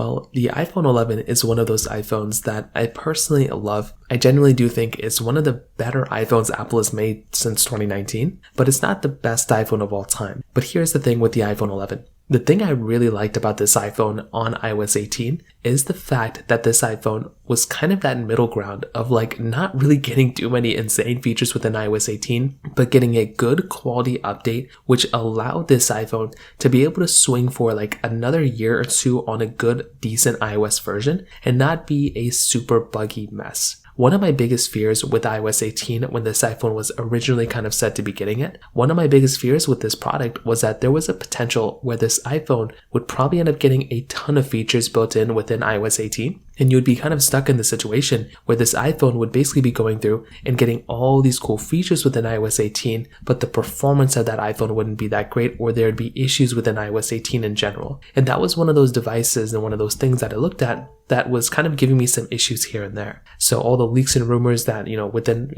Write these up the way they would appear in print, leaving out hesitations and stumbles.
Well, the iPhone 11 is one of those iPhones that I personally love. I genuinely do think it's one of the better iPhones Apple has made since 2019, but it's not the best iPhone of all time. But here's the thing with the iPhone 11. The thing I really liked about this iPhone on iOS 18 is the fact that this iPhone was kind of that middle ground of like not really getting too many insane features within iOS 18, but getting a good quality update, which allowed this iPhone to be able to swing for like another year or two on a good, decent iOS version and not be a super buggy mess. One of my biggest fears with iOS 18 when this iPhone was originally kind of said to be getting it, one of my biggest fears with this product was that there was a potential where this iPhone would probably end up getting a ton of features built in within iOS 18. And you would be kind of stuck in the situation where this iPhone would basically be going through and getting all these cool features within iOS 18, but the performance of that iPhone wouldn't be that great, or there'd be issues within iOS 18 in general. And that was one of those devices and one of those things that I looked at that was kind of giving me some issues here and there. So all the leaks and rumors that, within,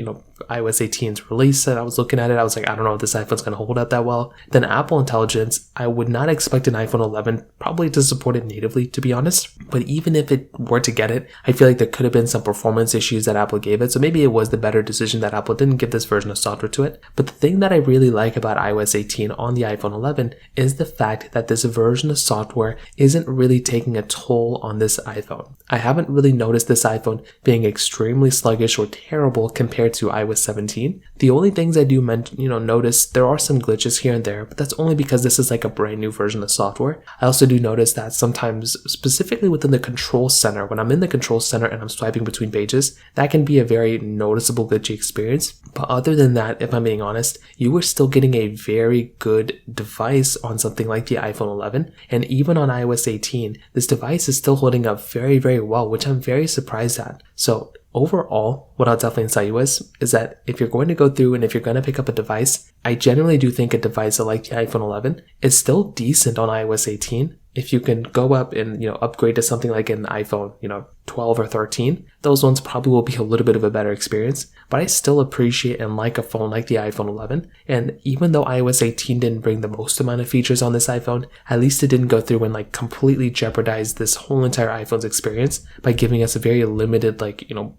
iOS 18's release that I was looking at it, I was like, I don't know if this iPhone's going to hold up that well. Then Apple Intelligence, I would not expect an iPhone 11 probably to support it natively, to be honest. But even if it were to get it, I feel like there could have been some performance issues that Apple gave it. So maybe it was the better decision that Apple didn't give this version of software to it. But the thing that I really like about iOS 18 on the iPhone 11 is the fact that this version of software isn't really taking a toll on this iPhone. I haven't really noticed this iPhone being extremely sluggish or terrible compared to iOS 17. The only things I do notice, there are some glitches here and there, but that's only because this is like a brand new version of software. I also do notice that sometimes, specifically within the control center, when I'm in the control center and I'm swiping between pages, that can be a very noticeable glitchy experience. But other than that, if I'm being honest, you are still getting a very good device on something like the iPhone 11. And even on iOS 18, this device is still holding up very, very well, which I'm very surprised at. So overall, what I'll definitely tell you is that if you're going to go through and if you're going to pick up a device, I generally do think a device like the iPhone 11 is still decent on iOS 18. If you can go up and, upgrade to something like an iPhone, 12 or 13, those ones probably will be a little bit of a better experience. But I still appreciate and like a phone like the iPhone 11. And even though iOS 18 didn't bring the most amount of features on this iPhone, at least it didn't go through and completely jeopardize this whole entire iPhone's experience by giving us a very limited,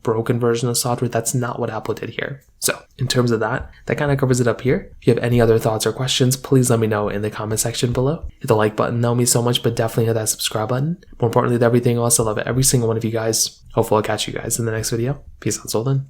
broken version of software. That's not what Apple did here. So in terms of that kind of covers it up here. If you have any other thoughts or questions, please let me know in the comment section below. Hit the like button, that would mean so much, but definitely hit that subscribe button. More importantly than everything else, I love every single one of you guys. Hopefully I'll catch you guys in the next video. Peace out, until then.